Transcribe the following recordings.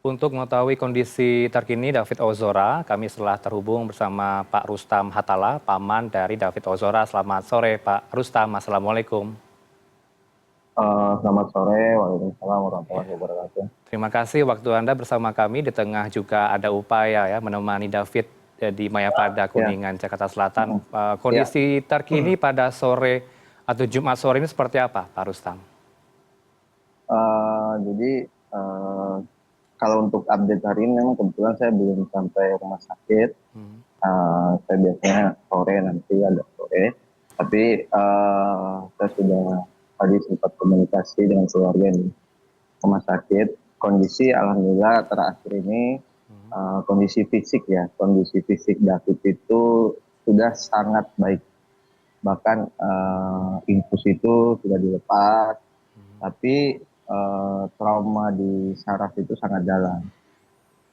Untuk mengetahui kondisi terkini David Ozora, kami telah terhubung bersama Pak Rustam Hatala, paman dari David Ozora. Selamat sore Pak Rustam, Assalamualaikum. Selamat sore, waalaikumsalam Ya, warahmatullahi wabarakatuh. terima kasih waktu Anda bersama kami di tengah juga ada upaya ya menemani David di Mayapada, Ya, Kuningan, Jakarta Selatan. mm, ya. Kondisi terkini pada sore atau Jumat sore ini seperti apa Pak Rustam? Jadi eh, kalau untuk update hari ini memang kebetulan saya belum sampai rumah sakit. Hmm. Saya biasanya sore nanti agak sore. Tapi saya sudah tadi sempat komunikasi dengan keluarga di rumah sakit. Kondisi alhamdulillah terakhir ini kondisi fisik ya, kondisi fisik David itu sudah sangat baik. Bahkan infus itu sudah dilepas, tapi trauma di saraf itu sangat dalam.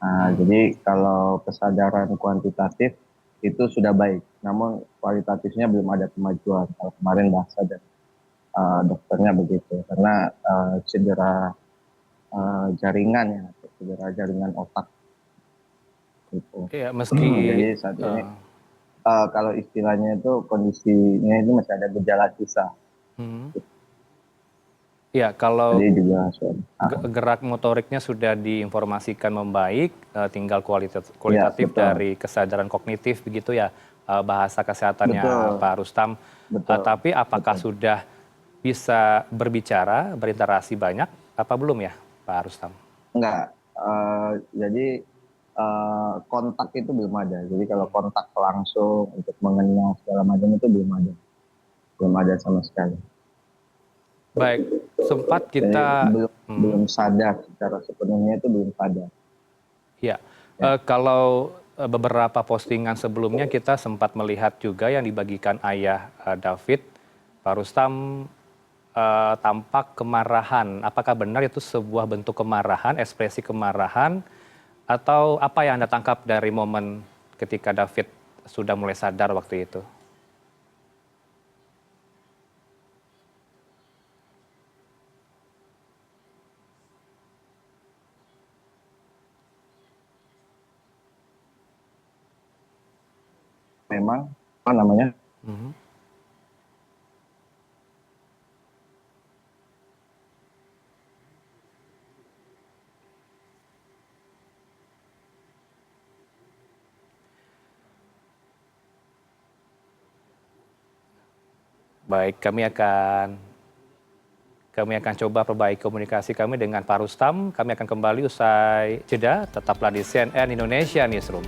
Nah, Hmm. jadi kalau kesadaran kuantitatif itu sudah baik, namun kualitatifnya belum ada kemajuan. Kalau kemarin bahasa dan dokternya begitu, karena cedera jaringan ya, cedera jaringan otak itu. Ya, meski Jadi saat ini eh, kalau istilahnya itu kondisinya itu masih ada gejala sisa. hmm. Ya, kalau Jadi juga gerak motoriknya sudah diinformasikan membaik, tinggal ya kualitatif betul, dari kesadaran kognitif begitu ya, bahasa kesehatannya betul, Pak Rustam. betul, Tapi apakah betul. sudah bisa berbicara, berinteraksi banyak, apa belum ya Pak Rustam? Enggak, jadi kontak itu belum ada. Jadi kalau kontak langsung untuk mengenal segala macam itu belum ada sama sekali. Baik, sempat Jadi kita, belum belum sadar secara sepenuhnya itu belum sadar. ya, Ya, kalau beberapa postingan sebelumnya kita sempat melihat juga yang dibagikan ayah David, Pak Rustam tampak kemarahan. Apakah benar itu sebuah bentuk kemarahan, ekspresi kemarahan, atau apa yang Anda tangkap dari momen ketika David sudah mulai sadar waktu itu? memang apa namanya? Mhm. Baik, kami akan coba perbaiki komunikasi kami dengan Pak Rustam. Kami akan kembali usai jeda. Tetaplah di CNN Indonesia Newsroom.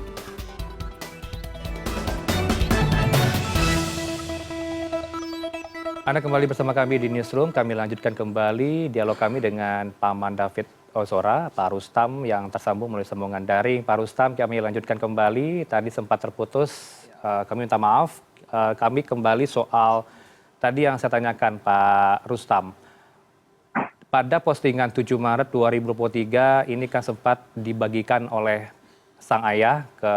Anda kembali bersama kami di Newsroom. Kami lanjutkan kembali dialog kami dengan Paman David Ozora, Pak Rustam yang tersambung melalui sambungan daring. Pak Rustam, kami lanjutkan kembali. Tadi sempat terputus. Kami minta maaf. Kami kembali soal tadi yang saya tanyakan Pak Rustam. Pada postingan 7 Maret 2023 ini kan sempat dibagikan oleh sang ayah ke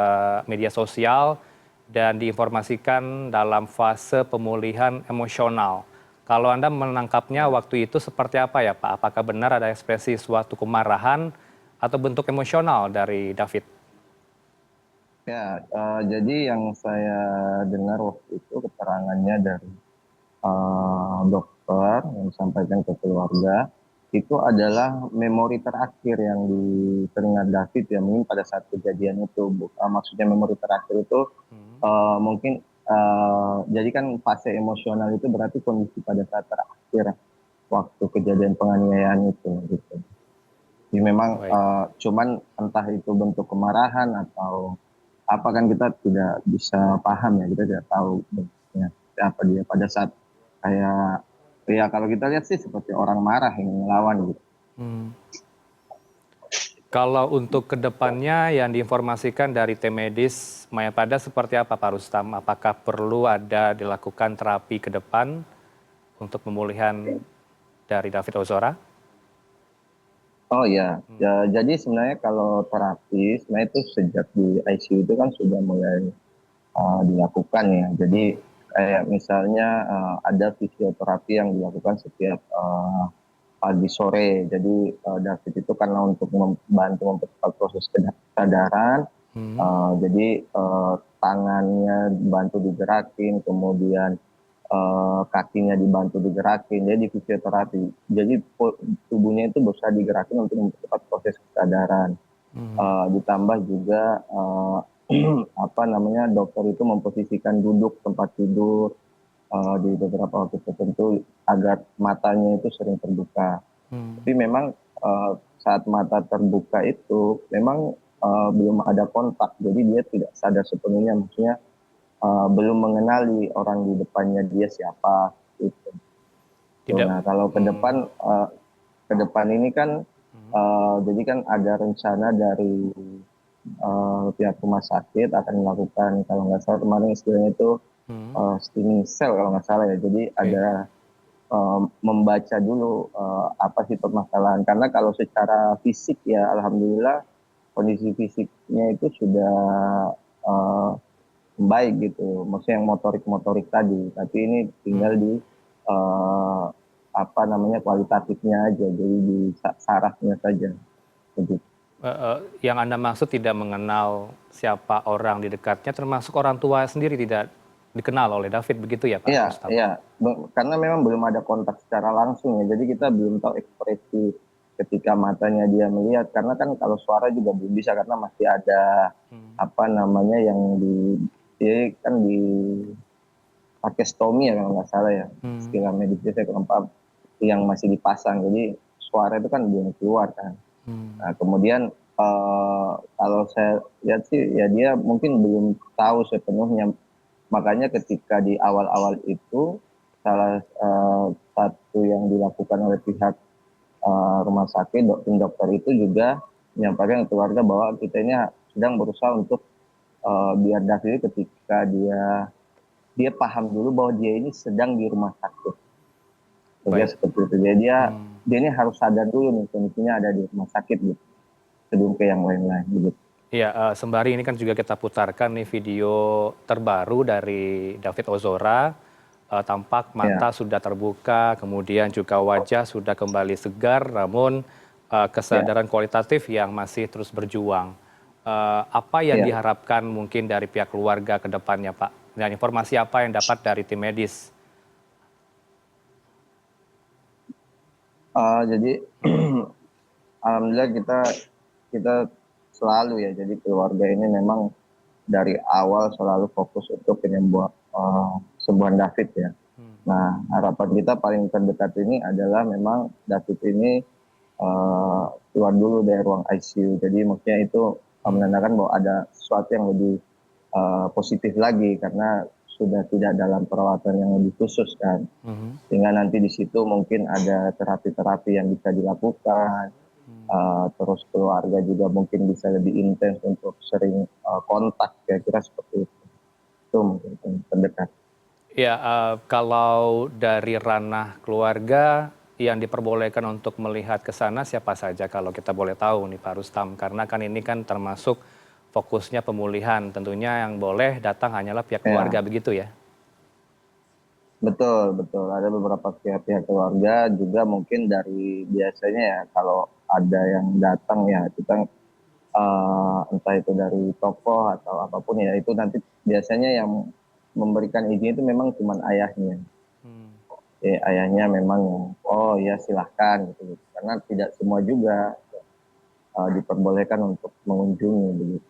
media sosial dan diinformasikan dalam fase pemulihan emosional. Kalau Anda menangkapnya waktu itu seperti apa ya Pak? Apakah benar ada ekspresi suatu kemarahan atau bentuk emosional dari David? Ya, jadi yang saya dengar waktu itu keterangannya dari dokter yang disampaikan ke keluarga itu adalah memori terakhir yang teringat David ya mungkin pada saat kejadian itu maksudnya memori terakhir itu Hmm. mungkin jadi kan fase emosional itu berarti kondisi pada saat terakhir waktu kejadian penganiayaan itu gitu. Jadi memang Baik. cuman entah itu bentuk kemarahan atau apa kan kita tidak bisa paham ya, kita tidak tahu bentuknya seperti apa dia pada saat kayak ya kalau kita lihat sih seperti orang marah yang melawan gitu. Hmm. Kalau untuk kedepannya yang diinformasikan dari tim medis Mayapada seperti apa Pak Rustam? Apakah perlu ada dilakukan terapi ke depan untuk pemulihan dari David Ozora? Oh ya, Hmm. ya jadi sebenarnya kalau terapi sebenarnya itu sejak di ICU itu kan sudah mulai dilakukan ya. Jadi Hmm. kayak misalnya ada fisioterapi yang dilakukan setiap pagi sore. Jadi David itu karena untuk membantu mempercepat proses kesadaran, Hmm. jadi tangannya dibantu digerakin, kemudian kakinya dibantu digerakin, jadi fisioterapi. Jadi tubuhnya itu berusaha digerakin untuk mempercepat proses kesadaran. Hmm. Ditambah juga apa namanya, dokter itu memposisikan duduk tempat tidur di beberapa waktu tertentu agar matanya itu sering terbuka. Hmm. Tapi memang saat mata terbuka itu memang belum ada kontak, jadi dia tidak sadar sepenuhnya, maksudnya belum mengenali orang di depannya dia siapa gitu. Tidak. Nah, kalau Hmm. ke depan ini kan Hmm. jadi kan ada rencana dari pihak rumah sakit akan melakukan, kalau nggak salah kemarin istilahnya itu Hmm. steaming cell kalau nggak salah ya. Jadi Oke. ada membaca dulu apa sih permasalahan. Karena kalau secara fisik ya alhamdulillah kondisi fisiknya itu sudah uh, baik gitu. Maksudnya yang motorik-motorik tadi. Tapi ini tinggal Hmm. di uh, apa namanya kualitatifnya aja. Jadi di sarafnya saja. Begitu. Yang Anda maksud tidak mengenal siapa orang di dekatnya, termasuk orang tua sendiri tidak dikenal oleh David, begitu ya Pak Iya, Rustam? iya. Karena memang belum ada kontak secara langsung ya. Jadi kita belum tahu ekspresi ketika matanya dia melihat. Karena kan kalau suara juga belum bisa karena masih ada Hmm. apa namanya yang dia kan di pakai stomi ya kalau nggak salah ya. Hmm. Istilah medisnya saya kurang paham. Yang masih dipasang. Jadi suara itu kan belum keluar kan. Hmm. Nah, kemudian kalau saya lihat sih ya dia mungkin belum tahu sepenuhnya. Makanya ketika di awal-awal itu salah satu yang dilakukan oleh pihak rumah sakit, tim dokter itu juga menyampaikan ke keluarga bahwa kita ini sedang berusaha untuk biar David ketika dia paham dulu bahwa dia ini sedang di rumah sakit. Jadi Baik. seperti itu. Jadi Hmm. dia ini harus sadar dulu nih kondisinya ada di rumah sakit gitu sebelum ke yang lain-lain gitu. Iya, sembari ini kan juga kita putarkan nih video terbaru dari David Ozora. Tampak Ya, mata sudah terbuka, kemudian juga wajah sudah kembali segar, namun ya, kesadaran kualitatif yang masih terus berjuang. Apa yang ya. diharapkan mungkin dari pihak keluarga ke depannya, Pak? Dan informasi apa yang dapat dari tim medis? Jadi alhamdulillah kita kita selalu ya. Jadi keluarga ini memang dari awal selalu fokus untuk penyembuhan sembuhan David ya. Hmm. Nah, harapan kita paling terdekat ini adalah memang David ini keluar dulu dari ruang ICU. Jadi maksudnya itu Hmm. menandakan bahwa ada sesuatu yang lebih positif lagi karena sudah tidak dalam perawatan yang lebih khusus kan. Mhm. Sehingga nanti di situ mungkin ada terapi-terapi yang bisa dilakukan. Hmm. Terus keluarga juga mungkin bisa lebih intens untuk sering kontak, kira-kira seperti itu mungkin yang terdekat. Ya, kalau dari ranah keluarga yang diperbolehkan untuk melihat ke sana siapa saja kalau kita boleh tahu nih Pak Rustam? Karena kan ini kan termasuk fokusnya pemulihan, tentunya yang boleh datang hanyalah pihak keluarga Ya, begitu ya? betul, betul. Ada beberapa pihak-pihak keluarga juga mungkin dari biasanya ya kalau ada yang datang ya kita entah itu dari tokoh atau apapun ya itu nanti biasanya yang memberikan izin itu memang cuma ayahnya. Hmm. Ayahnya memang oh ya silahkan gitu. Karena tidak semua juga diperbolehkan untuk mengunjungi begitu.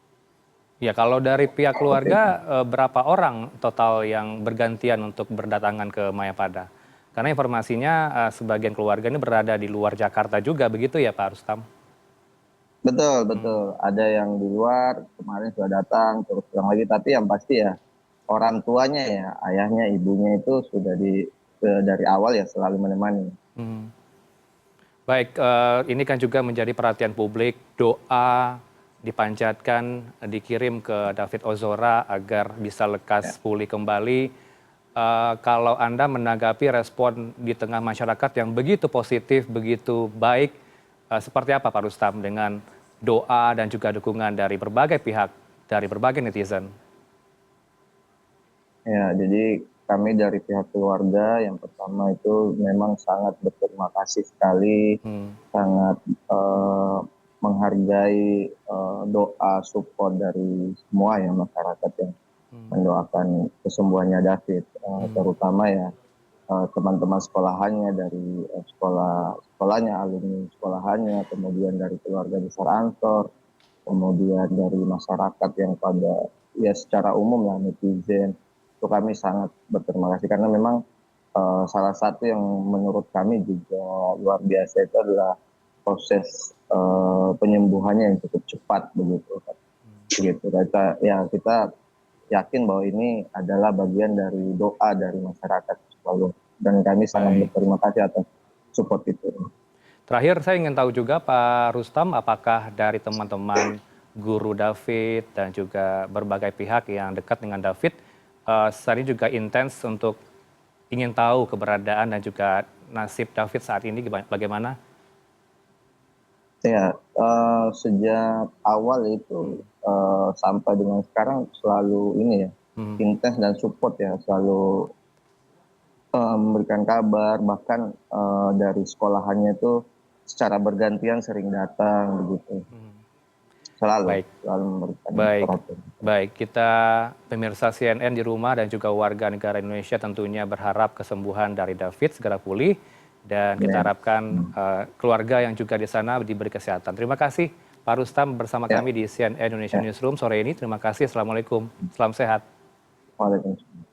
Ya, kalau dari pihak Seperti itu. keluarga berapa orang total yang bergantian untuk berdatangan ke Mayapada? Karena informasinya sebagian keluarga ini berada di luar Jakarta juga begitu ya Pak Rustam? Betul, Hmm. betul. Ada yang di luar kemarin sudah datang terus pulang lagi, tapi yang pasti ya orang tuanya ya ayahnya ibunya itu sudah dari awal ya selalu menemani. Hmm. Baik, ini kan juga menjadi perhatian publik, doa dipanjatkan, dikirim ke David Ozora agar bisa Ya. lekas pulih kembali. Kalau Anda menanggapi respon di tengah masyarakat yang begitu positif, begitu baik, seperti apa Pak Rustam dengan doa dan juga dukungan dari berbagai pihak, dari berbagai netizen? Ya, jadi kami dari pihak keluarga yang pertama itu memang sangat berterima kasih sekali, sangat menghargai doa support dari semua ya masyarakat yang mendoakan kesembuhannya David, terutama ya teman-teman sekolahannya dari sekolahnya, alumni sekolahannya, kemudian dari keluarga besar Ansor, kemudian dari masyarakat yang pada ya secara umum lah netizen. Itu kami sangat berterima kasih karena memang salah satu yang menurut kami juga luar biasa itu adalah proses penyembuhannya yang cukup cepat begitu. Begitu. Kita yakin bahwa ini adalah bagian dari doa dari masyarakat selalu, dan kami sangat Baik. berterima kasih atas support itu. Terakhir saya ingin tahu juga Pak Rustam, apakah dari teman-teman guru David dan juga berbagai pihak yang dekat dengan David, saat ini juga intens untuk ingin tahu keberadaan dan juga nasib David saat ini bagaimana? Ya, sejak awal itu sampai dengan sekarang selalu ini ya, intens dan support ya, selalu memberikan kabar, bahkan dari sekolahannya itu secara bergantian sering datang begitu. Selalu Baik. memberikan Baik, perhatian. baik. Kita pemirsa CNN di rumah dan juga warga negara Indonesia tentunya berharap kesembuhan dari David segera pulih dan kita harapkan keluarga yang juga di sana diberi kesehatan. Terima kasih Pak Rustam bersama Ya, kami di CNN Indonesia ya. Newsroom sore ini. Terima kasih. Assalamualaikum. Salam sehat. Waalaikumsalam.